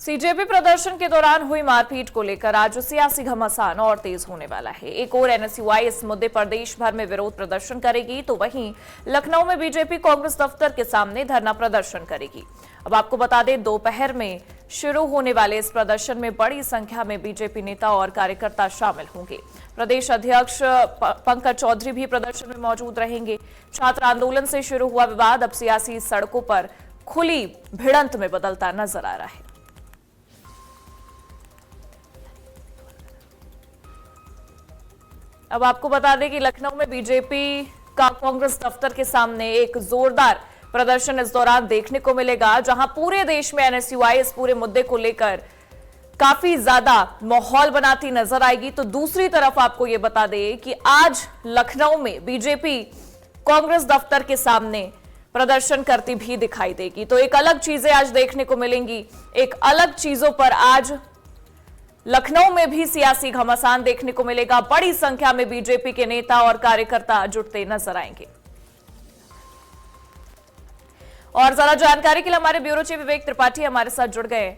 CJP प्रदर्शन के दौरान हुई मारपीट को लेकर आज सियासी घमासान और तेज होने वाला है। एक और एनएसयूआई इस मुद्दे पर देश भर में विरोध प्रदर्शन करेगी, तो वहीं लखनऊ में बीजेपी कांग्रेस दफ्तर के सामने धरना प्रदर्शन करेगी। अब आपको बता दें, दोपहर में शुरू होने वाले इस प्रदर्शन में बड़ी संख्या में बीजेपी नेता और कार्यकर्ता शामिल होंगे। प्रदेश अध्यक्ष पंकज चौधरी भी प्रदर्शन में मौजूद रहेंगे। छात्र आंदोलन से शुरू हुआ विवाद अब सियासी सड़कों पर खुली भिड़ंत में बदलता नजर आ रहा है। अब आपको बता दें कि लखनऊ में बीजेपी का कांग्रेस दफ्तर के सामने एक जोरदार प्रदर्शन इस दौरान देखने को मिलेगा, जहां पूरे देश में एनएसयूआई इस पूरे मुद्दे को लेकर काफी ज्यादा माहौल बनाती नजर आएगी। तो दूसरी तरफ आपको यह बता दें कि आज लखनऊ में बीजेपी कांग्रेस दफ्तर के सामने प्रदर्शन करती भी दिखाई देगी। तो एक अलग चीजें आज देखने को मिलेंगी। एक अलग चीजों पर आज लखनऊ में भी सियासी घमासान देखने को मिलेगा। बड़ी संख्या में बीजेपी के नेता और कार्यकर्ता जुटते नजर आएंगे। और ज्यादा जानकारी के लिए हमारे ब्यूरो चीफ विवेक त्रिपाठी हमारे साथ जुड़ गए।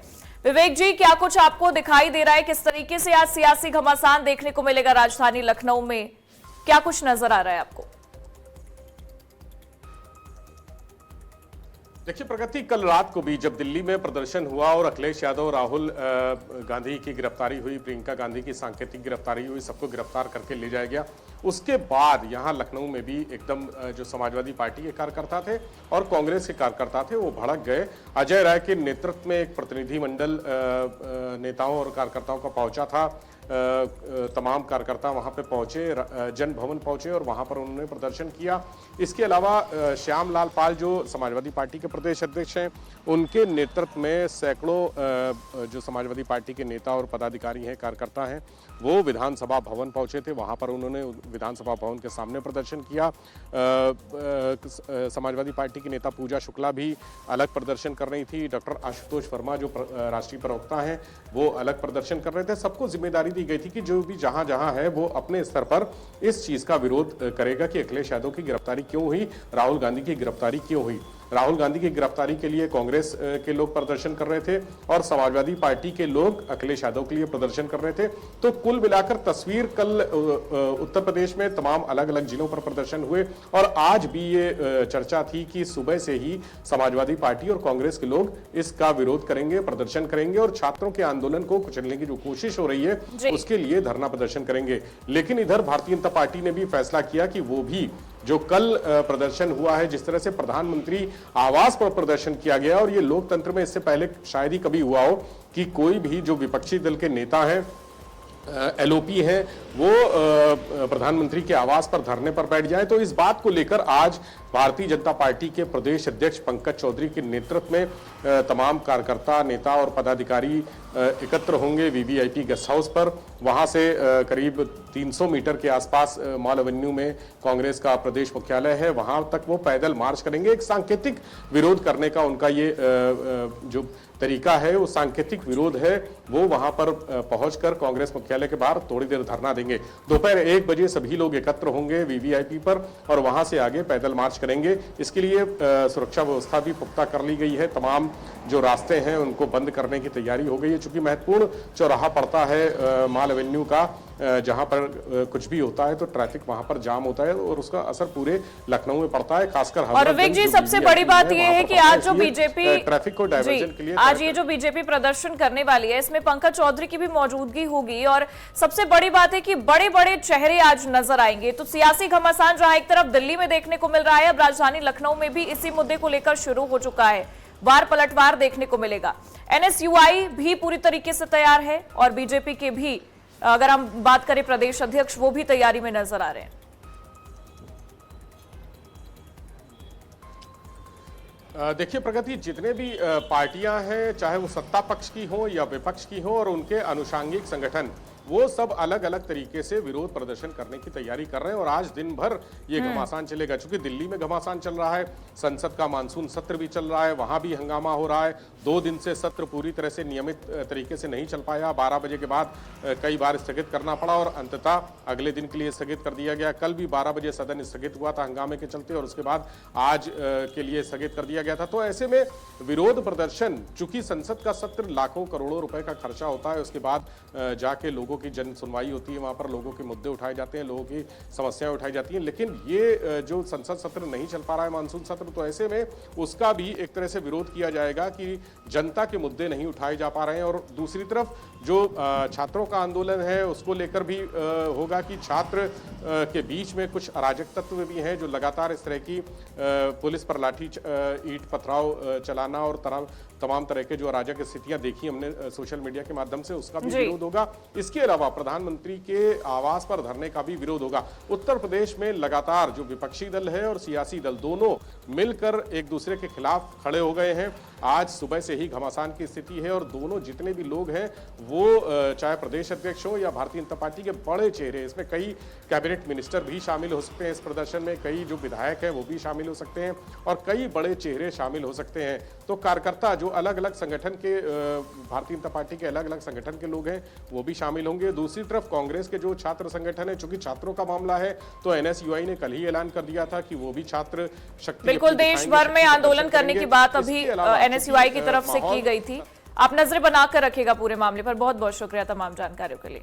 विवेक जी, क्या कुछ आपको दिखाई दे रहा है? किस तरीके से आज सियासी घमासान देखने को मिलेगा राजधानी लखनऊ में? क्या कुछ नजर आ रहा है आपको? देखिए प्रगति, कल रात को भी जब दिल्ली में प्रदर्शन हुआ और अखिलेश यादव, राहुल गांधी की गिरफ्तारी हुई, प्रियंका गांधी की सांकेतिक गिरफ्तारी हुई, सबको गिरफ्तार करके ले जाया गया। उसके बाद यहाँ लखनऊ में भी एकदम जो समाजवादी पार्टी के कार्यकर्ता थे और कांग्रेस के कार्यकर्ता थे वो भड़क गए। अजय राय के नेतृत्व में एक प्रतिनिधिमंडल नेताओं और कार्यकर्ताओं का पहुंचा था। तमाम कार्यकर्ता वहां पे पहुंचे, जन भवन पहुंचे और वहां पर उन्होंने प्रदर्शन किया। इसके अलावा श्याम लाल पाल जो समाजवादी पार्टी के प्रदेश अध्यक्ष हैं, उनके नेतृत्व में सैकड़ों जो समाजवादी पार्टी के नेता और पदाधिकारी हैं, कार्यकर्ता हैं, वो विधानसभा भवन पहुंचे थे। वहां पर उन्होंने विधानसभा भवन के सामने प्रदर्शन किया। समाजवादी पार्टी की नेता पूजा शुक्ला भी अलग प्रदर्शन कर रही थी। डॉक्टर आशुतोष वर्मा जो राष्ट्रीय प्रवक्ता हैं, वो अलग प्रदर्शन कर रहे थे। सबको जिम्मेदारी दी गई थी कि जो भी जहां जहां है वो अपने स्तर पर इस चीज का विरोध करेगा कि अखिलेश यादव की गिरफ्तारी क्यों हुई, राहुल गांधी की गिरफ्तारी क्यों हुई। राहुल गांधी की गिरफ्तारी के लिए कांग्रेस के लोग प्रदर्शन कर रहे थे और समाजवादी पार्टी के लोग अखिलेश यादव के लिए प्रदर्शन कर रहे थे। तो कुल मिलाकर तस्वीर कल उत्तर प्रदेश में तमाम अलग अलग जिलों पर प्रदर्शन हुए और आज भी ये चर्चा थी कि सुबह से ही समाजवादी पार्टी और कांग्रेस के लोग इसका विरोध करेंगे, प्रदर्शन करेंगे और छात्रों के आंदोलन को कुचलने की जो कोशिश हो रही है उसके लिए धरना प्रदर्शन करेंगे। लेकिन इधर भारतीय जनता पार्टी ने भी फैसला किया कि वो भी जो कल प्रदर्शन हुआ है, जिस तरह से प्रधानमंत्री आवास पर प्रदर्शन किया गया, और ये लोकतंत्र में इससे पहले शायद ही कभी हुआ हो कि कोई भी जो विपक्षी दल के नेता हैं, एलओपी है, वो प्रधानमंत्री के आवास पर धरने पर बैठ जाए। तो इस बात को लेकर आज भारतीय जनता पार्टी के प्रदेश अध्यक्ष पंकज चौधरी के नेतृत्व में तमाम कार्यकर्ता, नेता और पदाधिकारी एकत्र होंगे वीवीआईपी गेस्ट हाउस पर। वहां से करीब 300 मीटर के आसपास मॉल एवेन्यू में कांग्रेस का प्रदेश मुख्यालय है, वहां तक वो पैदल मार्च करेंगे। एक सांकेतिक विरोध करने का उनका ये जो तरीका है, वो सांकेतिक विरोध है। वो वहां पर पहुंचकर कांग्रेस मुख्यालय के बाहर थोड़ी देर धरना देंगे। दोपहर 1 बजे सभी लोग एकत्र होंगे वीवीआईपी पर और वहां से आगे पैदल मार्च करेंगे। इसके लिए सुरक्षा व्यवस्था भी पुख्ता कर ली गई है। तमाम जो रास्ते हैं उनको बंद करने की तैयारी हो गई है, चूंकि महत्वपूर्ण चौराहा पड़ता है मॉल एवेन्यू का, जहां पर कुछ भी होता है तो ट्रैफिक वहां पर जाम होता है और उसका असर पूरे लखनऊ में पड़ता है, खासकर। और विवेक जी, सबसे बड़ी बात यह है कि आज जो बीजेपी ट्रैफिक को डायवर्जन के लिए आज ये जो बीजेपी प्रदर्शन करने वाली है, इसमें पंकज चौधरी की भी मौजूदगी होगी और सबसे बड़ी बात है कि बड़े बड़े चेहरे आज नजर आएंगे। तो सियासी घमासान जहां एक तरफ दिल्ली में देखने को मिल रहा है, अब राजधानी लखनऊ में भी इसी मुद्दे को लेकर शुरू हो चुका है। वार पलटवार देखने को मिलेगा। एनएसयूआई भी पूरी तरीके से तैयार है और बीजेपी के भी, अगर हम बात करें प्रदेश अध्यक्ष, वो भी तैयारी में नजर आ रहे हैं। देखिए प्रगति, जितने भी पार्टियां हैं, चाहे वो सत्ता पक्ष की हो या विपक्ष की हो, और उनके अनुषांगिक संगठन, वो सब अलग अलग तरीके से विरोध प्रदर्शन करने की तैयारी कर रहे हैं और आज दिन भर ये घमासान चलेगा। चूंकि दिल्ली में घमासान चल रहा है, संसद का मानसून सत्र भी चल रहा है, वहां भी हंगामा हो रहा है। 2 दिन से सत्र पूरी तरह से नियमित तरीके से नहीं चल पाया। 12 बजे के बाद कई बार स्थगित करना पड़ा और अंततः अगले दिन के लिए स्थगित कर दिया गया। कल भी 12 बजे सदन स्थगित हुआ था हंगामे के चलते और उसके बाद आज के लिए स्थगित कर दिया गया था। तो ऐसे में विरोध प्रदर्शन, चूंकि संसद का सत्र लाखों करोड़ों रुपए का खर्चा होता है, उसके बाद जाके लोगों की जन सुनवाई होती है, वहां पर लोगों के मुद्दे उठाए जाते हैं, लोगों की समस्याएं उठाई जाती हैं। लेकिन ये जो संसद सत्र नहीं चल पा रहा है, मानसून सत्र, तो ऐसे में उसका भी एक तरह से विरोध किया जाएगा कि जनता के मुद्दे नहीं उठाए जा पा रहे हैं। और दूसरी तरफ जो छात्रों का आंदोलन है उसको लेकर भी होगा कि छात्र के बीच में कुछ अराजक तत्व भी हैं जो लगातार इस तरह की पुलिस पर लाठी ईंट पथराव चलाना और तमाम तरह के जो अराजक स्थितियां देखी हमने सोशल मीडिया के माध्यम से, उसका भी विरोध होगा। इसके अलावा प्रधानमंत्री के आवास पर धरने का भी विरोध होगा। उत्तर प्रदेश में लगातार जो विपक्षी दल है और सियासी दल दोनों मिलकर एक दूसरे के खिलाफ खड़े हो गए हैं। आज सुबह से ही घमासान की स्थिति है और दोनों जितने भी लोग हैं वो चाहे प्रदेश अध्यक्ष हो या भारतीय जनता पार्टी के बड़े चेहरे, इसमें कई कैबिनेट मिनिस्टर भी शामिल हो सकते हैं इस प्रदर्शन में, कई जो विधायक हैं वो भी शामिल हो सकते हैं और कई बड़े चेहरे शामिल हो सकते हैं। तो कार्यकर्ता जो अलग अलग संगठन के, भारतीय जनता पार्टी के अलग अलग संगठन के लोग हैं वो भी शामिल होंगे। दूसरी तरफ कांग्रेस के जो छात्र संगठन है, चूंकि छात्रों का मामला है तो एनएसयूआई ने कल ही ऐलान कर दिया था कि वो भी छात्र शक्ति, बिल्कुल देश भर में आंदोलन करने की बात अभी एनएसयूआई की तरफ से की गई थी। आप नजरें बनाकर रखिएगा पूरे मामले पर। बहुत बहुत शुक्रिया तमाम जानकारियों के लिए।